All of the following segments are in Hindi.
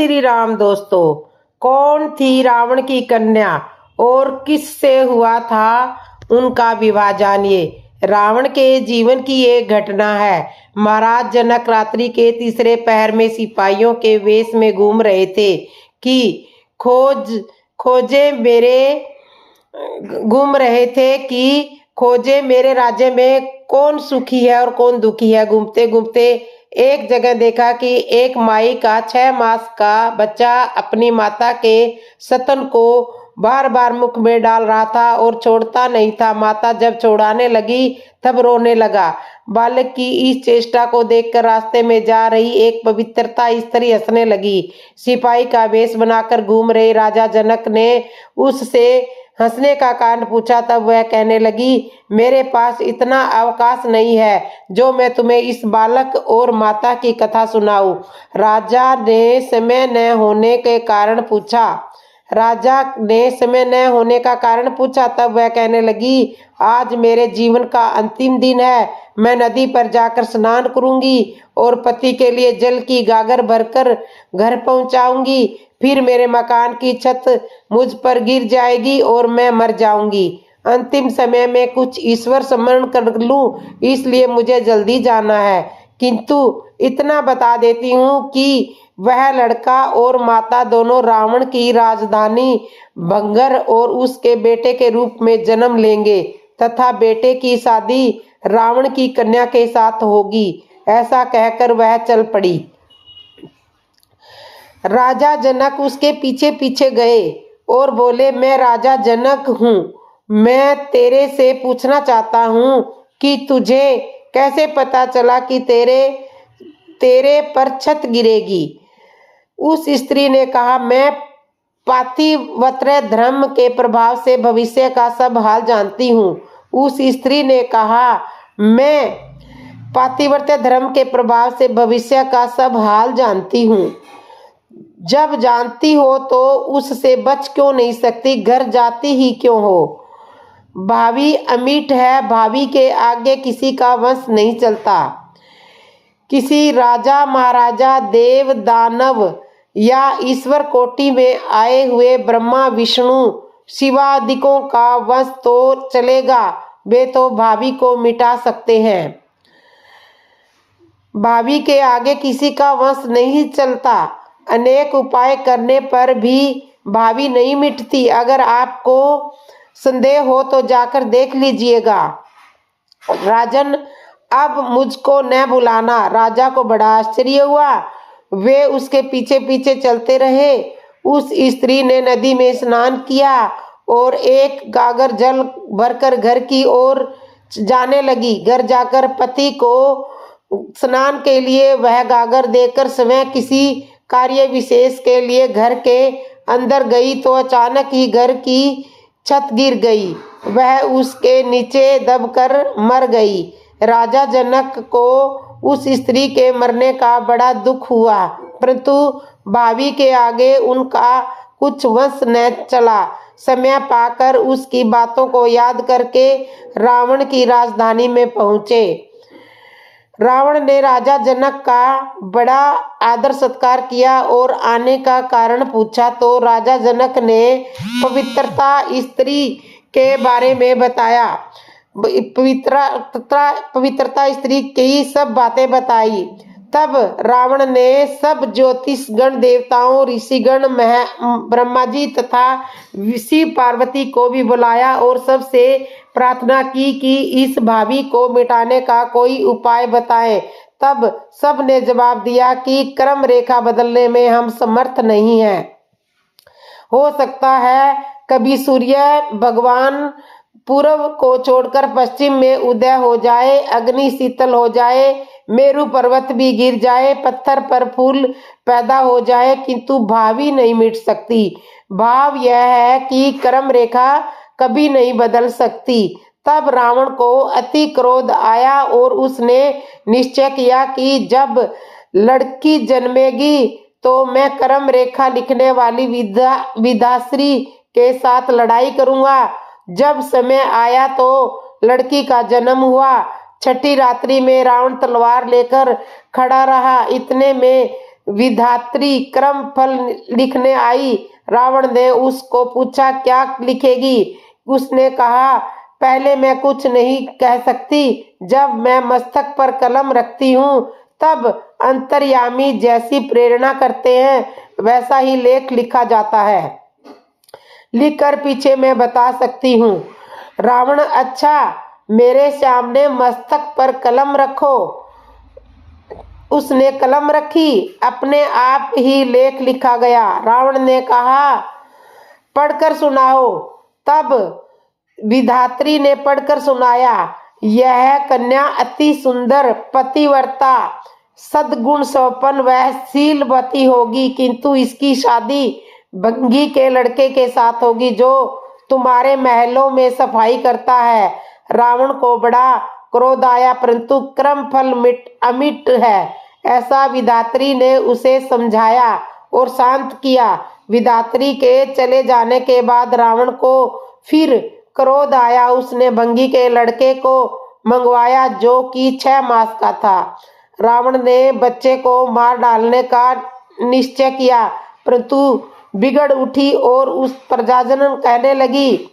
श्री राम। दोस्तों, कौन थी रावण की कन्या और किससे हुआ था उनका विवाह, जानिए। रावण के जीवन की एक घटना है। महाराज जनक रात्रि के तीसरे पहर में सिपाहियों के वेश में घूम रहे थे कि खोजे मेरे राज्य में कौन सुखी है और कौन दुखी है। घूमते घूमते एक जगह देखा कि एक माई का 6 मास का बच्चा अपनी माता के स्तन को बार बार मुख में डाल रहा था और छोड़ता नहीं था। माता जब छोड़ाने लगी तब रोने लगा। बालक की इस चेष्टा को देखकर रास्ते में जा रही एक पवित्रता स्त्री हंसने लगी। सिपाही का वेश बनाकर घूम रहे राजा जनक ने उससे हंसने का कारण पूछा। तब वह कहने लगी, मेरे पास इतना अवकाश नहीं है जो मैं तुम्हें इस बालक और माता की कथा सुनाऊं। राजा ने समय न होने का कारण पूछा। तब वह कहने लगी, आज मेरे जीवन का अंतिम दिन है। मैं नदी पर जाकर स्नान करूंगी और पति के लिए जल की गागर भरकर घर पहुंचाऊंगी। फिर मेरे मकान की छत मुझ पर गिर जाएगी और मैं मर जाऊंगी। अंतिम समय में कुछ ईश्वर स्मरण कर लूं, इसलिए मुझे जल्दी जाना है। किंतु इतना बता देती हूँ कि वह लड़का और माता दोनों रावण की राजधानी भंगर और उसके बेटे के रूप में जन्म लेंगे तथा बेटे की शादी रावण की कन्या के साथ होगी। ऐसा कहकर वह चल पड़ी। राजा जनक उसके पीछे पीछे गए और बोले, मैं राजा जनक हूँ। मैं तेरे से पूछना चाहता हूँ कि तुझे कैसे पता चला कि तेरे पर छत गिरेगी। उस स्त्री ने कहा, मैं पातिव्रत्य धर्म के प्रभाव से भविष्य का सब हाल जानती हूँ। उस स्त्री ने कहा, मैं पातिव्रत्य धर्म के प्रभाव से भविष्य का सब हाल जानती हूँ। जब जानती हो तो उससे बच क्यों नहीं सकती, घर जाती ही क्यों हो। भावी अमिट है, भावी के आगे किसी का वंश नहीं चलता। किसी राजा महाराजा देव दानव या ईश्वर कोटि में आए हुए ब्रह्मा विष्णु शिवादिकों का वंश तो चलेगा, वे तो भावी को मिटा सकते हैं। भावी के आगे किसी का वंश नहीं चलता। अनेक उपाय करने पर भी भावी नहीं मिटती। अगर आपको संदेह हो तो जाकर देख लीजिएगा। राजन, अब मुझको न बुलाना। राजा को बड़ा आश्चर्य हुआ। वे उसके पीछे पीछे चलते रहे। उस स्त्री ने नदी में स्नान किया और एक गागर जल भरकर घर की ओर जाने लगी। घर जाकर पति को स्नान के लिए वह गागर देकर स्वयं किसी कार्य विशेष के लिए घर के अंदर गई तो अचानक ही घर की छत गिर गई। वह उसके नीचे दबकर मर गई। राजा जनक को उस स्त्री के मरने का बड़ा दुख हुआ, परंतु भावी के आगे उनका कुछ वंश न चला। समय पाकर उसकी बातों को याद करके रावण की राजधानी में पहुंचे। रावण ने राजा जनक का बड़ा आदर सत्कार किया और आने का कारण पूछा तो राजा जनक ने पवित्रता स्त्री के बारे में बताया। पवित्रता स्त्री की सब बातें बताई। तब रावण ने सब ज्योतिष गण, देवताओं, ऋषिगण, ब्रह्मा जी तथा शिव पार्वती को भी बुलाया और सबसे प्रार्थना की कि इस भावी को मिटाने का कोई उपाय बताएं। तब सब ने जवाब दिया कि कर्म रेखा बदलने में हम समर्थ नहीं हैं। हो सकता है कभी सूर्य भगवान पूर्व को छोड़कर पश्चिम में उदय हो जाए, अग्नि शीतल हो जाए, मेरु पर्वत भी गिर जाए, पत्थर पर फूल पैदा हो जाए, किंतु भावी नहीं मिट सकती। भाव यह है कि कर्म रेखा कभी नहीं बदल सकती। तब रावण को अति क्रोध आया और उसने निश्चय किया कि जब लड़की जन्मेगी तो मैं कर्म रेखा लिखने वाली विधाश्री के साथ लड़ाई करूंगा। जब समय आया तो लड़की का जन्म हुआ। छठी रात्रि में रावण तलवार लेकर खड़ा रहा। इतने में विधात्री क्रम फल लिखने आई। रावण ने उसको पूछा, क्या लिखेगी? उसने कहा, पहले मैं कुछ नहीं कह सकती। जब मैं मस्तक पर कलम रखती हूँ तब अंतर्यामी जैसी प्रेरणा करते हैं वैसा ही लेख लिखा जाता है। लिखकर पीछे मैं बता सकती हूँ। रावण, अच्छा, मेरे सामने मस्तक पर कलम रखो। उसने कलम रखी, अपने आप ही लेख लिखा गया। रावण ने कहा, पढ़कर सुनाओ। तब विधात्री ने पढ़कर सुनाया, यह कन्या अति सुंदर, पतिव्रता, सद्गुण संपन्न व शीलवती होगी, किंतु इसकी शादी भंगी के लड़के के साथ होगी जो तुम्हारे महलों में सफाई करता है। रावण को बड़ा क्रोध आया, परंतु क्रम फल अमिट है, ऐसा विधात्री ने उसे समझाया और शांत किया। विधात्री के चले जाने के बाद रावण को फिर क्रोध आया। उसने भंगी के लड़के को मंगवाया जो कि 6 मास का था। रावण ने बच्चे को मार डालने का निश्चय किया, परंतु बिगड़ उठी और उस प्रजाजन कहने लगी,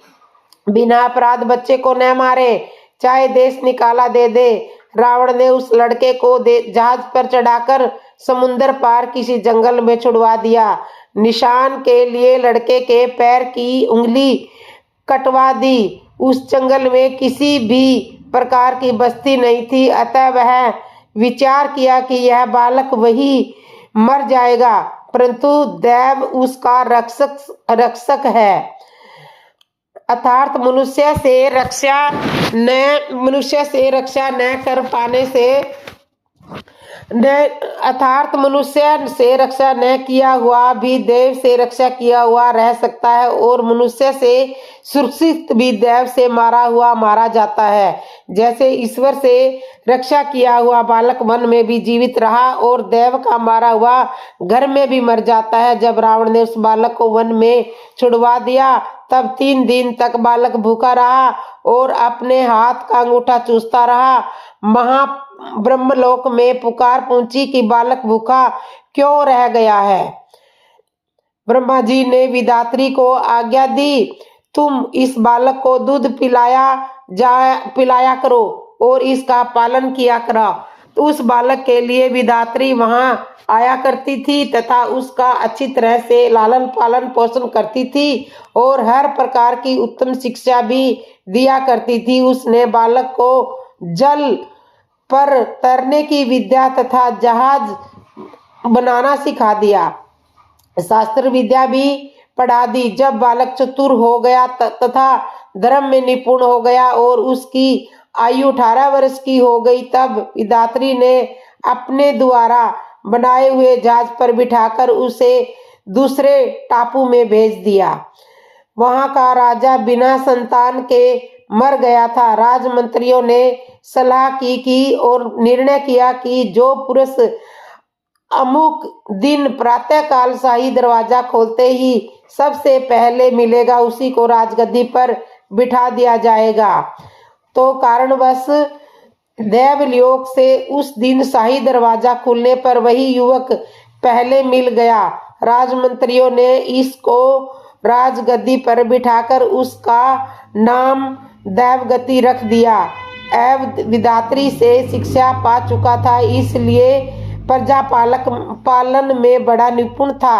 बिना अपराध बच्चे को न मारे, चाहे देश निकाला दे दे। रावण ने उस लड़के को जहाज पर चढ़ाकर समुद्र पार किसी जंगल में छुड़वा दिया। निशान के लिए लड़के के पैर की उंगली कटवा दी। उस जंगल में किसी भी प्रकार की बस्ती नहीं थी, अतः वह विचार किया कि यह बालक वही मर जाएगा, परंतु दैव उसका रक्षक है। अर्थात मनुष्य से रक्षा न कर पाने से अर्थात मनुष्य से रक्षा न किया हुआ भी देव से रक्षा किया हुआ रह सकता है, और मनुष्य से सुरक्षित भी देव से मारा हुआ मारा जाता है। जैसे ईश्वर से रक्षा किया हुआ बालक वन में भी जीवित रहा और देव का मारा हुआ घर में भी मर जाता है। जब रावण ने उस बालक को वन में छुड़वा दिया तब 3 दिन तक बालक भूखा रहा और अपने हाथ का अंगूठा चूसता रहा। ब्रह्मलोक में पुकार पहुंची कि बालक भूखा क्यों रह गया है। ब्रह्मा जी ने विधात्री को आज्ञा दी, तुम इस बालक को दूध पिलाया करो और इसका पालन किया करो। तो उस बालक के लिए विधात्री वहां आया करती थी तथा उसका अच्छी तरह से लालन पालन पोषण करती थी और हर प्रकार की उत्तम शिक्षा भी दिया करती थी। उसने बालक को जल पर तैरने की विद्या तथा जहाज बनाना सिखा दिया, शास्त्र विद्या भी पढ़ा दी। जब बालक चतुर हो गया तथा धर्म में निपुण हो गया और उसकी आयु 18 वर्ष की हो गई, तब विधात्री ने अपने द्वारा बनाए हुए जहाज पर बिठाकर उसे दूसरे टापू में भेज दिया। वहां का राजा बिना संतान के मर गया था। राजमंत्रियों ने सलाह की और निर्णय किया कि जो पुरुष अमुक दिन प्रातः काल शाही दरवाजा खोलते ही सबसे पहले मिलेगा उसी को राजगद्दी पर बिठा दिया जाएगा। तो कारणवश देवलोक से उस दिन शाही दरवाजा खुलने पर वही युवक पहले मिल गया। राजमंत्रियों ने इसको राजगद्दी पर बिठाकर उसका नाम देवगति रख दिया। विधात्री से शिक्षा पा चुका था, इसलिए प्रजा पालन में बड़ा निपुण था।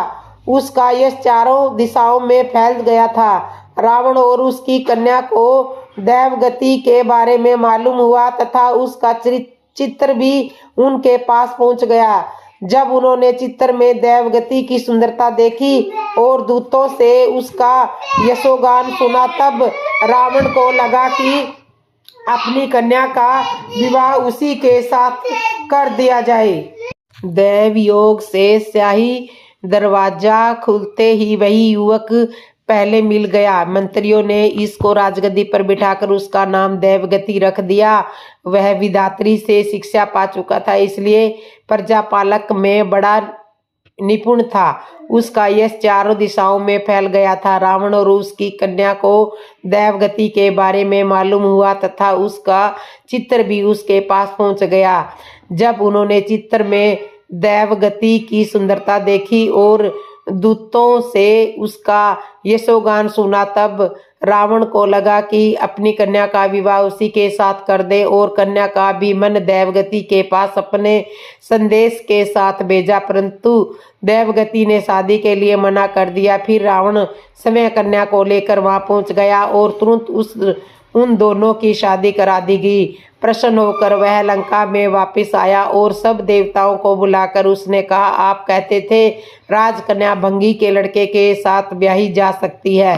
उसका यश चारों दिशाओं में फैल गया था। रावण और उसकी कन्या को देवगति के बारे में मालूम हुआ तथा उसका चित्र भी उनके पास पहुंच गया। जब उन्होंने चित्र में देवगति की सुंदरता देखी और दूतों से उसका यशोगान सुना, तब रावण को लगा कि अपनी कन्या का विवाह उसी के साथ कर दिया जाए। देव योग से शाही दरवाजा खुलते ही वही युवक पहले मिल गया। मंत्रियों ने इसको राजगद्दी पर बिठाकर उसका नाम देवगति रख दिया। वह विधात्री से शिक्षा पा चुका था, इसलिए प्रजापालक में बड़ा निपुण था। उसका यश चारों दिशाओं में फैल गया था। रावण और उसकी कन्या को देवगति के बारे में मालूम हुआ तथा उसका चित्र भी उसके पास पहुंच गया। जब उन्होंने चित्र में देवगति की सुंदरता देखी और दूतों से उसका यशोगान सुना, तब रावण को लगा कि अपनी कन्या का विवाह उसी के साथ कर दे और कन्या का भी मन देवगति के पास अपने संदेश के साथ भेजा, परंतु देवगति ने शादी के लिए मना कर दिया। फिर रावण स्वयं कन्या को लेकर वहां पहुंच गया और तुरंत उन दोनों की शादी करा दी गई। प्रसन्न होकर वह लंका में वापस आया और सब देवताओं को बुलाकर उसने कहा, आप कहते थे राजकन्या भंगी के लड़के के साथ ब्याही जा सकती है।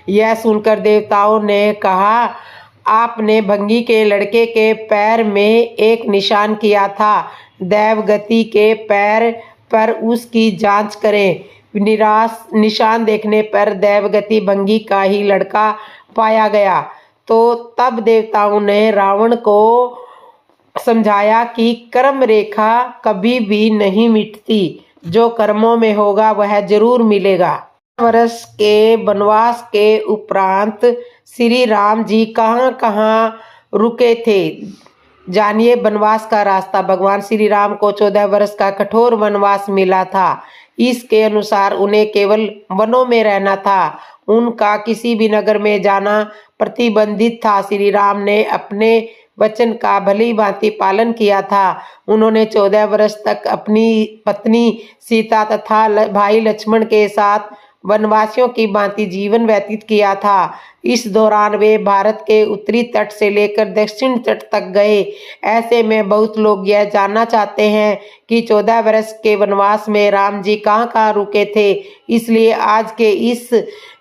यह सुनकर देवताओं ने कहा, आपने भंगी के लड़के के पैर में एक निशान किया था, देवगति के पैर पर उसकी जांच करें। निशान देखने पर देवगति भंगी का ही लड़का पाया गया। तो तब देवताओं ने रावण को समझाया कि कर्म रेखा कभी भी नहीं मिटती, जो कर्मों में होगा वह जरूर मिलेगा। वर्ष के वनवास के उपरांत श्री राम जी कहाँ कहाँ रुके थे, जानिए वनवास का रास्ता। भगवान श्री राम को 14 वर्ष का कठोर वनवास मिला था। इसके अनुसार उन्हें केवल वनों में रहना था, उनका किसी भी नगर में जाना प्रतिबंधित था। श्री राम ने अपने वचन का भली भांति पालन किया था। उन्होंने 14 वर्ष तक अपनी पत्नी सीता तथा भाई लक्ष्मण के साथ वनवासियों की भांति जीवन व्यतीत किया था। इस दौरान वे भारत के उत्तरी तट से लेकर दक्षिण तट तक गए। ऐसे में बहुत लोग यह जानना चाहते हैं कि 14 वर्ष के वनवास में राम जी कहाँ कहाँ रुके थे। इसलिए आज के इस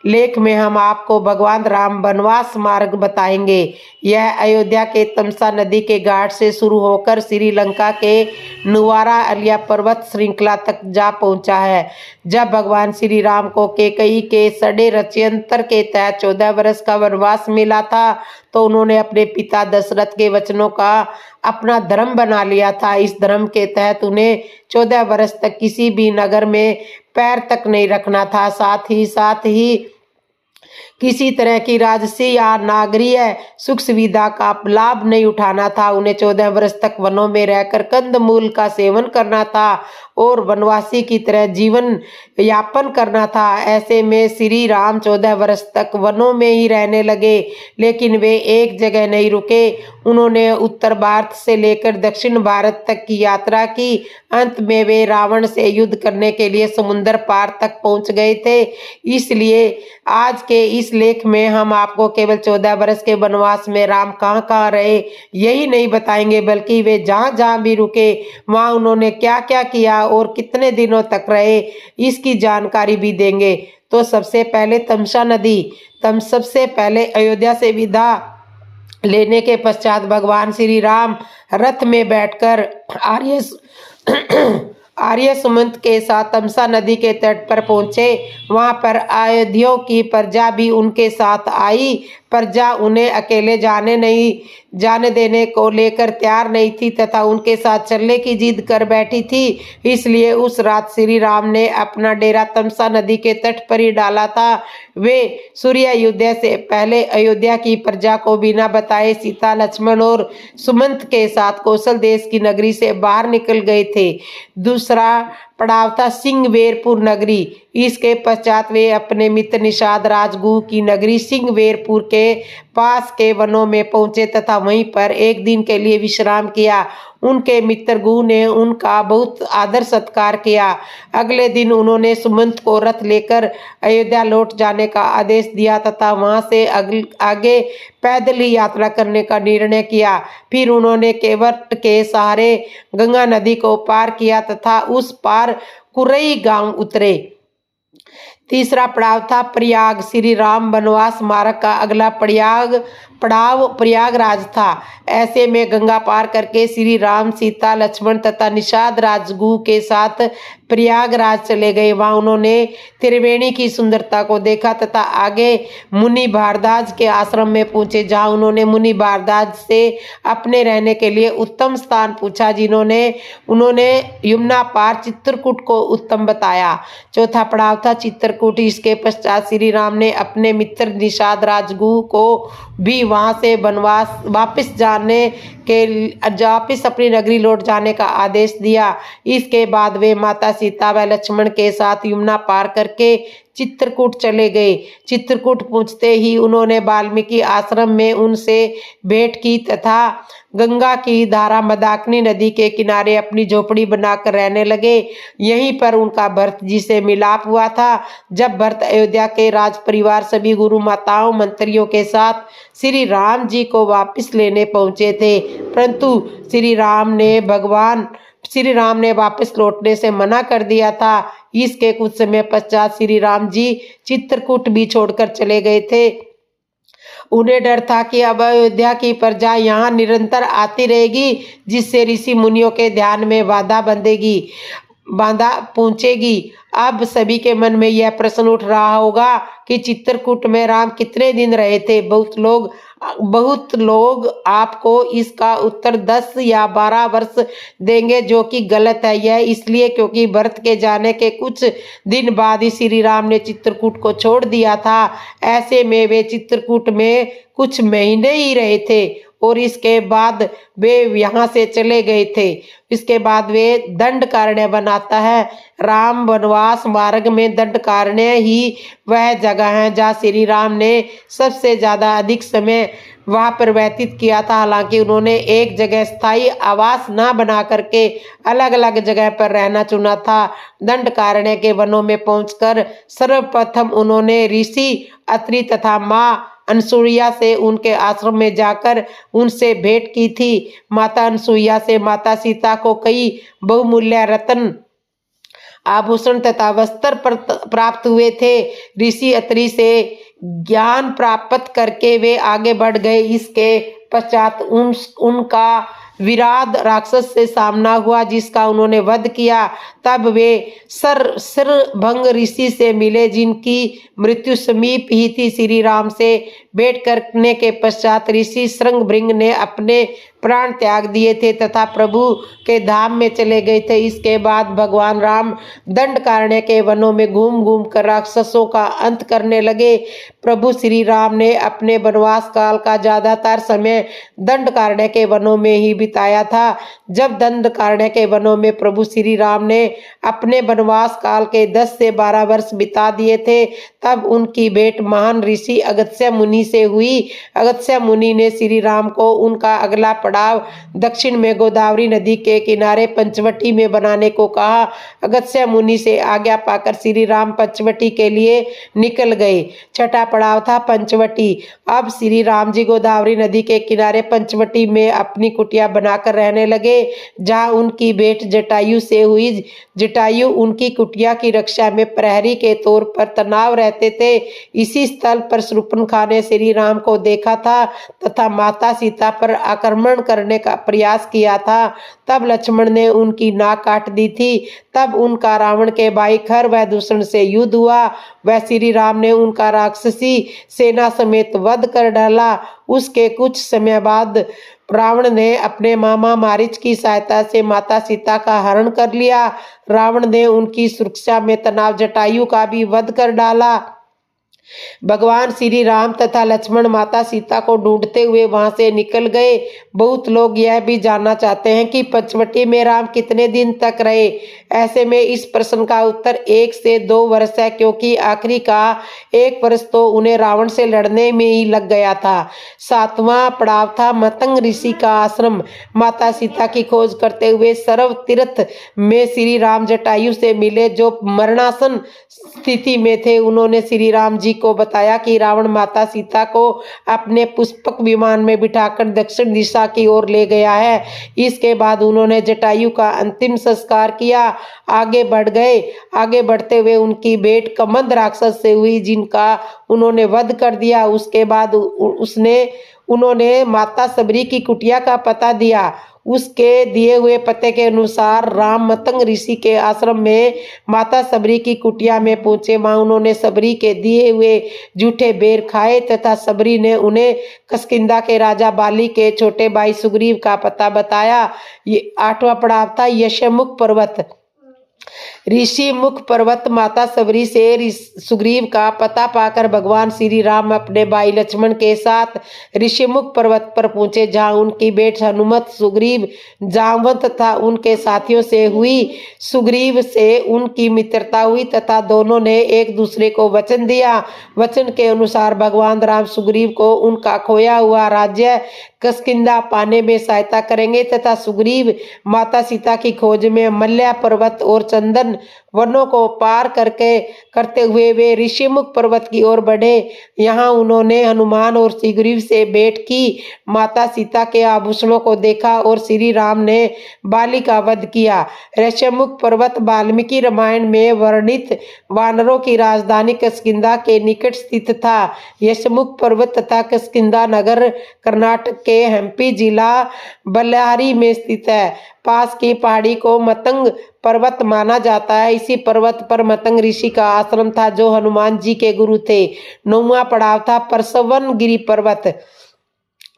लेख में हम आपको भगवान राम वनवास मार्ग बताएंगे। यह अयोध्या के तमसा नदी के घाट से शुरू होकर श्रीलंका के नुवारा अलिया पर्वत श्रृंखला तक जा पहुंचा है। जब भगवान श्री राम को कैकेयी के सड़े रचयंत्र के तहत 14 वर्ष का वनवास मिला था, तो उन्होंने अपने पिता दशरथ के वचनों का अपना धर्म बना लिया था। इस धर्म के तहत उन्हें 14 वर्ष तक किसी भी नगर में पैर तक नहीं रखना था। साथ ही किसी तरह की राजसी या नागरीय सुख सुविधा का लाभ नहीं उठाना था। उन्हें 14 वर्ष तक वनों में रहकर कंदमूल का सेवन करना था और वनवासी की तरह जीवन यापन करना था। ऐसे में श्री राम 14 वर्ष तक वनों में ही रहने लगे, लेकिन वे एक जगह नहीं रुके। उन्होंने उत्तर भारत से लेकर दक्षिण भारत तक की यात्रा की। अंत में वे रावण से युद्ध करने के लिए समुद्र पार तक पहुंच गए थे। इसलिए आज के इस लेख में हम आपको केवल 14 वर्ष के वनवास में राम कहाँ कहाँ रहे यही नहीं बताएंगे, बल्कि वे जहाँ जहाँ भी रुके वहाँ उन्होंने क्या क्या किया और कितने दिनों तक रहे, इसकी जानकारी भी देंगे। तो सबसे पहले तमसा नदी। सबसे पहले अयोध्या से विदा लेने के पश्चात भगवान श्री राम रथ में बैठकर आर्य सुमंत के साथ तमसा नदी के तट पर पहुंचे। वहां पर अयोध्या की प्रजा भी उनके साथ आई। प्रजा उन्हें अकेले जाने देने को लेकर तैयार नहीं थी तथा उनके साथ चलने की जिद कर बैठी थी। इसलिए उस रात श्री राम ने अपना डेरा तमसा नदी के तट पर ही डाला था। वे सूर्योदय से पहले अयोध्या की प्रजा को बिना बताए सीता, लक्ष्मण और सुमंत के साथ कौशल देश की नगरी से बाहर निकल गए थे। दूसरा पड़ाव था सिंहवेरपुर नगरी। इसके पश्चात वे अपने मित्र निषाद राजगुह की नगरी सिंहवेरपुर के पास के वनों में पहुंचे तथा वहीं पर एक दिन के लिए विश्राम किया। उनके मित्र गुह ने उनका बहुत आदर सत्कार किया। अगले दिन उन्होंने सुमंत को रथ लेकर अयोध्या लौट जाने का आदेश दिया तथा वहां से आगे पैदल ही यात्रा करने का निर्णय किया। फिर उन्होंने केवट के सहारे गंगा नदी को पार किया तथा उस पार कुरई गांव उतरे। तीसरा पड़ाव था प्रयाग। श्री राम वनवास मार्ग का अगला पड़ाव प्रयागराज था। ऐसे में गंगा पार करके श्री राम, सीता, लक्ष्मण तथा निषाद राजगुह के साथ प्रयागराज चले गए। वहां उन्होंने त्रिवेणी की सुंदरता को देखा तथा आगे मुनि भारद्वाज के आश्रम में पहुंचे, जहां उन्होंने मुनि भारद्वाज से अपने रहने के लिए उत्तम स्थान पूछा, उन्होंने यमुना पार चित्रकूट को उत्तम बताया। चौथा पड़ाव था चित्रकूट। इसके पश्चात श्री राम ने अपने मित्र निषाद राजगुह को भी वहां से वनवास वापस जाने के वापिस अपनी नगरी लौट जाने का आदेश दिया। इसके बाद वे माता सीता व लक्ष्मण के साथ यमुना पार करके चित्रकूट चले गए। चित्रकूट पहुंचते ही उन्होंने वाल्मीकि आश्रम में उनसे भेंट की तथा गंगा की धारा मंदाकिनी नदी के किनारे अपनी झोपड़ी बनाकर रहने लगे। यहीं पर उनका भरत जी से मिलाप हुआ था। जब भरत अयोध्या के राज परिवार सभी गुरु माताओं मंत्रियों के साथ श्री राम जी को वापस लेने पहुंचे थे, परंतु श्री राम ने वापस लौटने से मना कर दिया था। इसके कुछ समय पश्चात श्री राम जी चित्रकूट भी छोड़कर चले गए थे। उन्हें डर था कि अब अयोध्या की प्रजा यहाँ निरंतर आती रहेगी, जिससे ऋषि मुनियों के ध्यान में बाधा पहुंचेगी। अब सभी के मन में यह प्रश्न उठ रहा होगा कि चित्रकूट में राम कितने दिन रहे थे। बहुत लोग आपको इसका उत्तर 10 या 12 वर्ष देंगे, जो कि गलत है। यह इसलिए क्योंकि भरत के जाने के कुछ दिन बाद ही श्री राम ने चित्रकूट को छोड़ दिया था। ऐसे में वे चित्रकूट में कुछ महीने ही रहे थे और इसके बाद वे यहाँ से चले गए थे। इसके बाद वे दंडकारण्य बनाता है। राम वनवास मार्ग में दंडकारण्य ही वह जगह है जहाँ श्री राम ने सबसे ज़्यादा अधिक समय वहाँ पर व्यतीत किया था। हालांकि उन्होंने एक जगह स्थायी आवास न बना करके अलग अलग जगह पर रहना चुना था। दंडकारण्य के वनों में पहुंचकर सर्वप्रथम उन्होंने ऋषि अत्रि तथा माँ अनसुईया से उनके आश्रम में जाकर उनसे भेंट की थी। माता अनसुईया से माता सीता को कई बहुमूल्य रत्न आभूषण तथा वस्त्र प्राप्त हुए थे। ऋषि अत्रि से ज्ञान प्राप्त करके वे आगे बढ़ गए। इसके पश्चात उनका विराट राक्षस से सामना हुआ, जिसका उन्होंने वध किया। तब वे सरभंग ऋषि से मिले, जिनकी मृत्यु समीप ही थी। श्री राम से भेंट करने के पश्चात ऋषि श्रृंगभृंग ने अपने प्राण त्याग दिए थे तथा प्रभु के धाम में चले गए थे। इसके बाद भगवान राम दंडकारण्य के वनों में घूम घूम कर राक्षसों का अंत करने लगे। प्रभु श्री राम ने अपने वनवास काल का ज्यादातर समय दंडकारण्य के वनों में ही बिताया था। जब दंडकारण्य के वनों में प्रभु श्री राम ने अपने वनवास काल के 10 से 12 वर्ष बिता दिए थे, तब उनकी भेंट महान ऋषि अगस्त्य मुनि से हुई। अगस्त्य मुनि ने श्री राम को उनका अगला पड़ाव दक्षिण में गोदावरी नदी के किनारे पंचवटी में बनाने को कहा। अगस्त्य मुनि से आज्ञा पाकर श्री राम पंचवटी के लिए निकल गए। छठा पड़ाव था पंचवटी। अब श्री राम जी गोदावरी नदी के किनारे पंचवटी में अपनी कुटिया बनाकर रहने लगे, जहाँ उनकी भेंट जटायु से हुई। जटायु उनकी कुटिया की रक्षा में प्रहरी के तौर पर तैनात रहते थे। इसी स्थल पर शूर्पणखा ने श्री राम को देखा था तथा माता सीता पर आक्रमण करने का प्रयास किया था। तब लक्ष्मण ने उनकी नाक काट दी थी। तब उनका रावण के भाई खर व दूषण से युद्ध हुआ। वह श्री राम ने उनका राक्षसी सेना समेत वध कर डाला। उसके कुछ समय बाद रावण ने अपने मामा मारीच की सहायता से माता सीता का हरण कर लिया। रावण ने उनकी सुरक्षा में तनाव जटायु का भी वध कर डाला। भगवान श्री राम तथा लक्ष्मण माता सीता को ढूंढते हुए वहां से निकल गए। बहुत लोग यह भी जानना चाहते हैं कि पंचवटी में राम कितने दिन तक रहे। ऐसे में इस प्रश्न का उत्तर 1 से 2 वर्ष है, क्योंकि आखिरी का 1 वर्ष तो उन्हें रावण से लड़ने में ही लग गया था। 7वां पड़ाव था मतंग ऋषि का आश्रम। माता सीता की खोज करते हुए सर्व तीर्थ में श्री राम जटायु से मिले, जो मरणासन स्थिति में थे। उन्होंने श्री राम जी को बताया कि रावण माता सीता को अपने पुष्पक विमान में बिठाकर दक्षिण दिशा की ओर ले गया है। इसके बाद उन्होंने जटायु का अंतिम संस्कार किया। आगे बढ़ गए। आगे बढ़ते हुए उनकी भेंट कमंद राक्षस से हुई, जिनका उन्होंने वध कर दिया। उसके बाद उन्होंने माता सबरी की कुटिया का पता दिया। उसके दिए हुए पते के अनुसार राम मतंग ऋषि के आश्रम में माता सबरी की कुटिया में पहुंचे। वहां उन्होंने सबरी के दिए हुए जूठे बेर खाए तथा सबरी ने उन्हें किष्किंधा के राजा बाली के छोटे भाई सुग्रीव का पता बताया। ये 8वां पड़ाव था यशमुख पर्वत। ऋषि मुख पर्वत माता सबरी से सुग्रीव का पता पाकर भगवान श्री राम अपने भाई लक्ष्मण के साथ ऋषिमुख पर्वत पर पहुंचे, जहां उनकी बेट हनुमत, सुग्रीव, जामवंत तथा उनके साथियों से हुई। सुग्रीव से उनकी मित्रता हुई तथा दोनों ने एक दूसरे को वचन दिया। वचन के अनुसार भगवान राम सुग्रीव को उनका खोया हुआ राज्य किष्किंधा पाने में सहायता करेंगे तथा सुग्रीव माता सीता की खोज में मल्ल्या पर्वत और चंदन वनों को पार करते हुए वे ऋषिमुख पर्वत की ओर बढ़े। यहाँ उन्होंने हनुमान और सुग्रीव से भेंट की, माता सीता के आभूषणों को देखा और श्री राम ने बाली का वध किया। ऋषिमुख पर्वत वाल्मीकि रामायण में वर्णित वानरों की राजधानी किष्किंधा के निकट स्थित था। ऋषिमुख पर्वत तथा किष्किंधा नगर कर्नाटक के हम्पी जिला बल्लारी में स्थित है। पास की पहाड़ी को मतंग पर्वत माना जाता है। इसी पर्वत पर मतंग ऋषि का आश्रम था, जो हनुमान जी के गुरु थे। 9वां पड़ाव था परसवन गिरी पर्वत।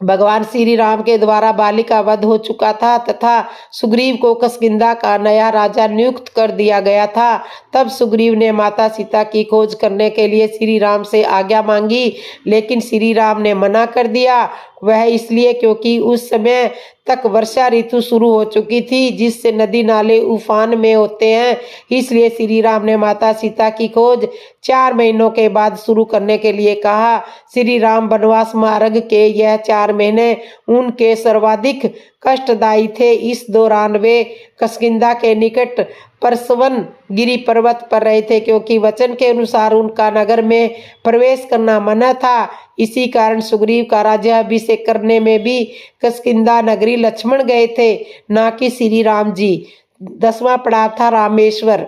भगवान श्री राम के द्वारा बाली का वध हो चुका था तथा सुग्रीव को किष्किंधा का नया राजा नियुक्त कर दिया गया था। तब सुग्रीव ने माता सीता की खोज करने के लिए श्री राम से आज्ञा मांगी, लेकिन श्री राम ने मना कर दिया। वह इसलिए क्योंकि उस समय तक वर्षा ऋतु शुरू हो चुकी थी, जिससे नदी नाले उफान में होते हैं। इसलिए श्री राम ने माता सीता की खोज 4 महीनों के बाद शुरू करने के लिए कहा। श्री राम वनवास मार्ग के यह 4 महीने उनके सर्वाधिक कष्टदायी थे। इस दौरान वे किष्किंधा के निकट परसवन गिरी पर्वत पर रहे थे, क्योंकि वचन के अनुसार उनका नगर में प्रवेश करना मना था। इसी कारण सुग्रीव का राज्याभिषेक करने में भी किष्किंधा नगरी लक्ष्मण गए थे, ना कि श्री राम जी। 10वां पड़ाव था रामेश्वर।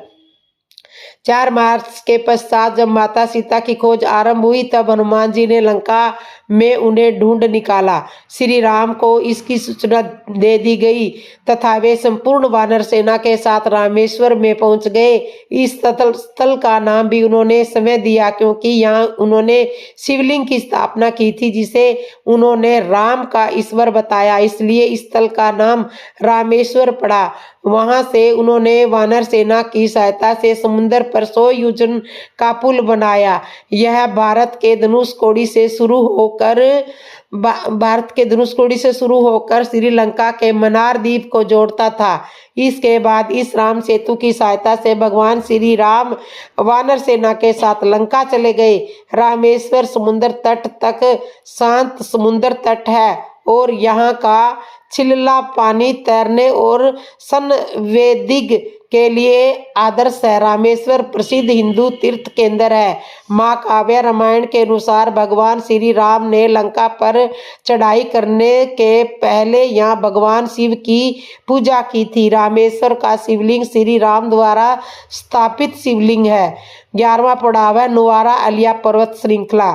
4 मार्च के पश्चात जब माता सीता की खोज आरंभ हुई, तब हनुमान जी ने लंका में उन्हें ढूंढ निकाला। श्री राम को इसकी सूचना दे दी गई तथा वे संपूर्ण वानर सेना के साथ रामेश्वर में पहुंच गए। इस स्थल का नाम भी उन्होंने समय दिया, क्योंकि यहाँ उन्होंने शिवलिंग की स्थापना की थी, जिसे उन्होंने राम का ईश्वर बताया, इसलिए इस स्थल का नाम रामेश्वर पड़ा। वहां से उन्होंने वानर सेना की सहायता से समुद्र पर 100 योजन का पुल बनाया। यह भारत के धनुषकोडी से शुरू होकर श्रीलंका के मन्नार द्वीप को जोड़ता था। इसके बाद इस राम सेतु की सहायता से भगवान श्री राम वानर सेना के साथ लंका चले गए। रामेश्वर समुद्र तट तक शांत समुद्र तट है और यहाँ का छिल्ला पानी तैरने और सनवेदिग के लिए आदर्श है। रामेश्वर प्रसिद्ध हिंदू तीर्थ केंद्र है। महाकाव्य रामायण के अनुसार भगवान श्री राम ने लंका पर चढ़ाई करने के पहले यहाँ भगवान शिव की पूजा की थी। रामेश्वर का शिवलिंग श्री राम द्वारा स्थापित शिवलिंग है। 11वां पड़ाव है नुआरा अलिया पर्वत श्रृंखला।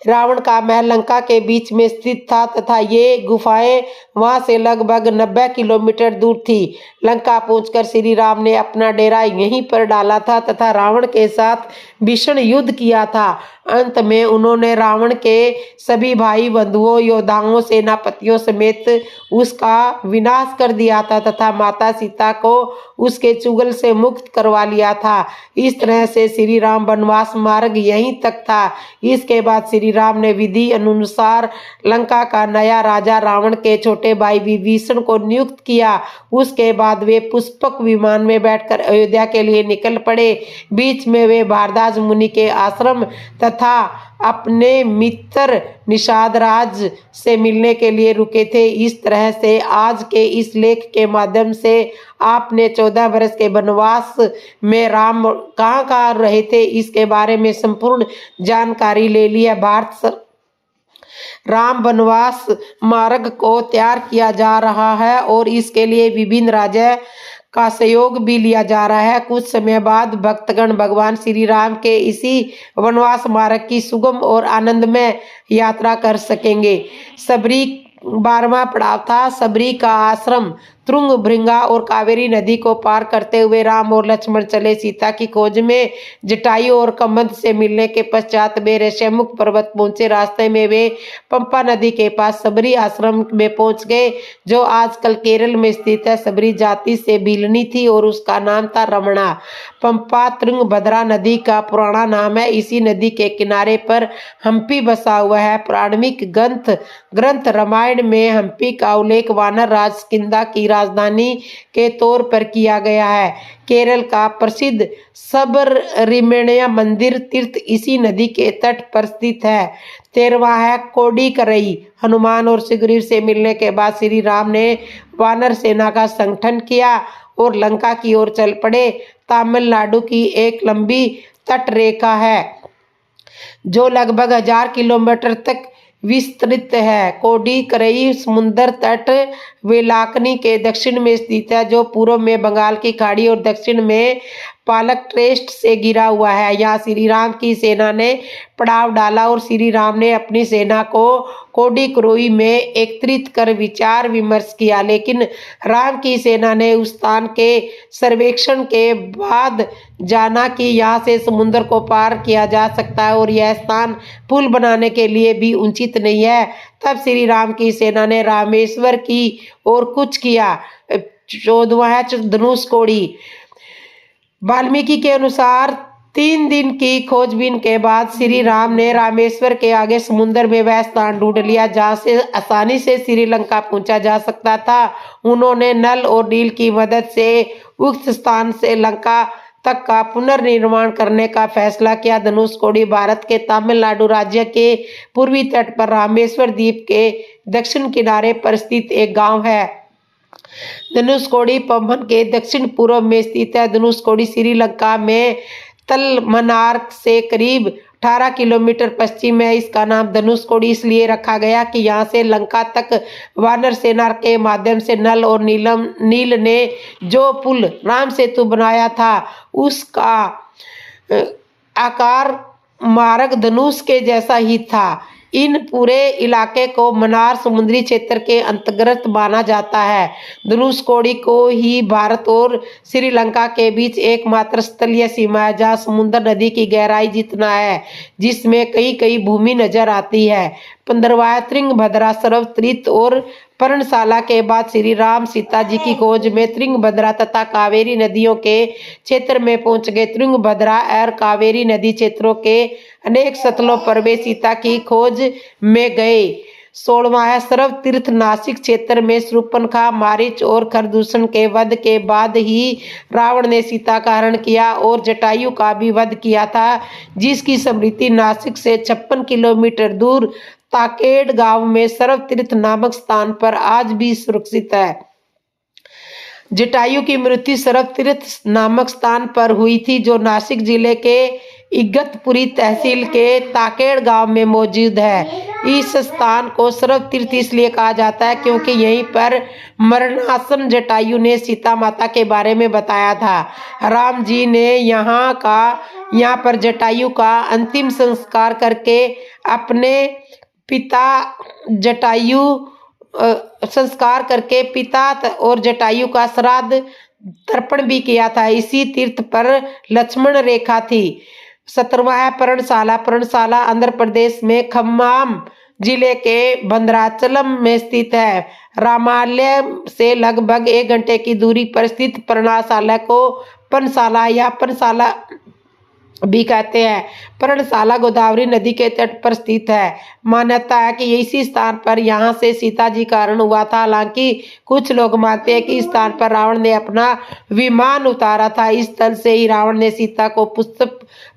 रावण का महल लंका के बीच में स्थित था तथा ये गुफाएं वहां से लगभग 90 किलोमीटर दूर थी। लंका पहुंचकर श्री राम ने अपना डेरा यहीं पर डाला था तथा रावण के साथ भीषण युद्ध किया था। अंत में उन्होंने रावण के सभी भाई बंधुओं, योद्धाओं, सेनापतियों समेत उसका विनाश कर दिया था तथा माता सीता को उसके चुगल से मुक्त करवा लिया था। इस तरह से श्री राम वनवास मार्ग यहीं तक था। इसके बाद श्री राम ने विधि अनुसार लंका का नया राजा रावण के छोटे भाई विभीषण को नियुक्त किया। उसके बाद वे पुष्पक विमान में बैठकर अयोध्या के लिए निकल पड़े। बीच में वे भारद्वाज मुनि के आश्रम तथा अपने मित्र निषाद राज से मिलने के लिए रुके थे। इस तरह से आज के इस लेख के माध्यम से आपने 14 वर्ष के वनवास में राम कहाँ रहे थे, इसके बारे में संपूर्ण जानकारी ले ली है। राम वनवास मार्ग को तैयार किया जा रहा है और इसके लिए विभिन्न राज्य का सहयोग भी लिया जा रहा है। कुछ समय बाद भक्तगण भगवान श्री राम के इसी वनवास मार्ग की सुगम और आनंदमय यात्रा कर सकेंगे। सबरी 12वां पड़ाव था सबरी का आश्रम। तुंगभृंगा और कावेरी नदी को पार करते हुए राम और लक्ष्मण चले सीता की खोज में। जटायु और कमंद से मिलने के पश्चात वे ऋष्यमुख पर्वत पहुंचे। रास्ते में वे पंपा नदी के पास सबरी आश्रम में पहुंच गए, जो आजकल केरल में स्थित है। सबरी जाति से भीलनी थी और उसका नाम था रमणा। पंपा तुंगभद्रा नदी का पुराना नाम है। इसी नदी के किनारे पर हम्पी बसा हुआ है। पौराणिक ग्रंथ रामायण में हम्पी का उल्लेख वानर राज किंदा की राजधानी के तौर पर किया गया है। केरल का प्रसिद्ध सबरमण्य मंदिर तीर्थ इसी नदी के तट पर स्थित है। 13वां है कोडिकरई। हनुमान और सुग्रीव से मिलने के बाद श्री राम ने वानर सेना का संगठन किया और लंका की ओर चल पड़े। तमिलनाडु की एक लंबी तट रेखा है जो लगभग 1000 किलोमीटर तक विस्तृत है। कोडिकरई समुद्र तट वेलाकनी के दक्षिण में स्थित है, जो पूर्व में बंगाल की खाड़ी और दक्षिण में पालकट्रेस्ट से घिरा हुआ है। यहाँ श्री राम की सेना ने पड़ाव डाला और श्री राम ने अपनी सेना को कोडिकरोई में एकत्रित कर विचार विमर्श किया, लेकिन राम की सेना ने उस स्थान के सर्वेक्षण के बाद जाना कि यहाँ से समुद्र को पार किया जा सकता है और यह स्थान पुल बनाने के लिए भी उचित नहीं है। तब श्री राम की सेना ने रामेश्वर की ओर कूच किया। 14वां है धनुषकोडी। वाल्मीकि के अनुसार 3 दिन की खोजबीन के बाद श्री राम ने रामेश्वर के आगे समुद्र में वह स्थान ढूंढ लिया जहाँ से आसानी से श्रीलंका पहुंचा जा सकता था। उन्होंने नल और नील की मदद से उक्त स्थान से लंका तक का पुनर्निर्माण करने का फैसला किया। धनुषकोडी भारत के तमिलनाडु राज्य के पूर्वी तट पर रामेश्वर द्वीप के दक्षिण किनारे पर स्थित एक गांव है। धनुषकोडी पंबन के दक्षिण पूर्व में स्थित है। धनुषकोडी श्रीलंका में तलमनार से करीब 18 किलोमीटर पश्चिम में। इसका नाम धनुषकोडी इसलिए रखा गया कि यहाँ से लंका तक वानर सेना के माध्यम से नल और नील ने जो पुल राम सेतु बनाया था उसका आकार मार्ग धनुष के जैसा ही था। इन पूरे इलाके को मन्नार समुद्री क्षेत्र के अंतर्गत माना जाता है। धनुषकोडी को ही भारत और श्रीलंका के बीच एकमात्र स्थलीय सीमा है जहाँ समुद्र नदी की गहराई जितना है, जिसमें कई भूमि नजर आती है। 15वां तुंगभद्रा सर्वतीर्थ और पर्णशाला के बाद श्री राम सीता जी की खोज में तुंगभद्रा तथा कावेरी नदियों के क्षेत्र में पहुंच गए। तुंगभद्रा और कावेरी नदी क्षेत्रों के अनेक स्थलों पर वे सीता की खोज में गए। 16वां है सर्वतीर्थ। नासिक क्षेत्र में शूर्पणखा, मारीच और खरदूषण के वध के बाद ही रावण ने सीता का हरण किया और जटायु का भी वध किया था, जिसकी स्मृति नासिक से 56 किलोमीटर दूर ताकेड़ गांव में सर्वतीर्थ नामक स्थान पर आज भी सुरक्षित है। जटायु की मृत्यु सर्वतीर्थ नामक स्थान पर हुई थी, जो नासिक जिले के इगतपुरी तहसील के ताकेड़ गांव में मौजूद है। इस स्थान को सर्वतीर्थ इसलिए कहा जाता है क्योंकि यहीं पर मरणासन जटायु ने सीता माता के बारे में बताया था। राम जी ने यहाँ पर जटायु का अंतिम संस्कार करके अपने पिता और जटायु का श्राद्ध तर्पण भी किया था। इसी तीर्थ पर लक्ष्मण रेखा थी। 17वां है पर्णशाला। पर्णशाला आंध्र प्रदेश में खम्माम जिले के भद्राचलम में स्थित है। रामालय से लगभग 1 घंटे की दूरी पर स्थित पर्णशाला को पर्णशाला या पर्णशाला भी कहते हैं। पर्णशाला गोदावरी नदी के तट पर स्थित है। मान्यता है कि इसी स्थान पर यहाँ से सीता जी का हरण हुआ था। हालांकि कुछ लोग मानते हैं कि इस स्थान पर रावण ने अपना विमान उतारा था। इस स्थल से ही रावण ने सीता को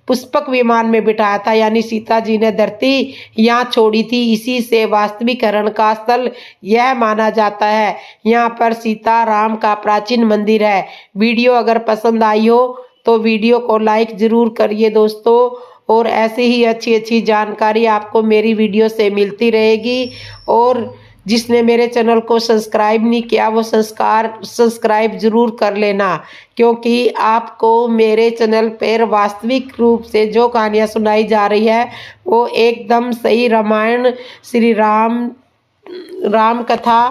पुष्पक विमान में बिठाया था, यानी सीता जी ने धरती यहाँ छोड़ी थी। इसी से वास्तविक हरण का स्थल यह माना जाता है। यहाँ पर सीता राम का प्राचीन मंदिर है। वीडियो अगर पसंद आई हो तो वीडियो को लाइक जरूर करिए दोस्तों, और ऐसे ही अच्छी जानकारी आपको मेरी वीडियो से मिलती रहेगी। और जिसने मेरे चैनल को सब्सक्राइब नहीं किया वो सब्सक्राइब जरूर कर लेना, क्योंकि आपको मेरे चैनल पर वास्तविक रूप से जो कहानियाँ सुनाई जा रही है वो एकदम सही रामायण, श्री राम कथा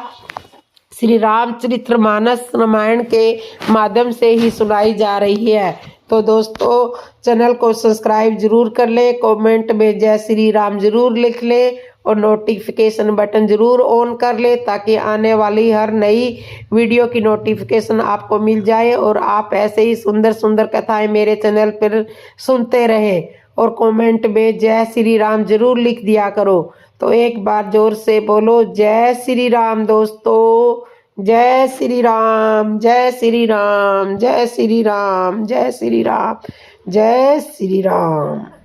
श्री रामचरितमानस रामायण के माध्यम से ही सुनाई जा रही है। तो दोस्तों चैनल को सब्सक्राइब जरूर कर ले, कमेंट में जय श्री राम जरूर लिख ले और नोटिफिकेशन बटन जरूर ऑन कर ले ताकि आने वाली हर नई वीडियो की नोटिफिकेशन आपको मिल जाए और आप ऐसे ही सुंदर सुंदर कथाएं मेरे चैनल पर सुनते रहे। और कमेंट में जय श्री राम जरूर लिख दिया करो। तो एक बार जोर से बोलो जय श्री राम दोस्तों, जय श्री राम, जय श्री राम, जय श्री राम, जय श्री राम, जय श्री राम।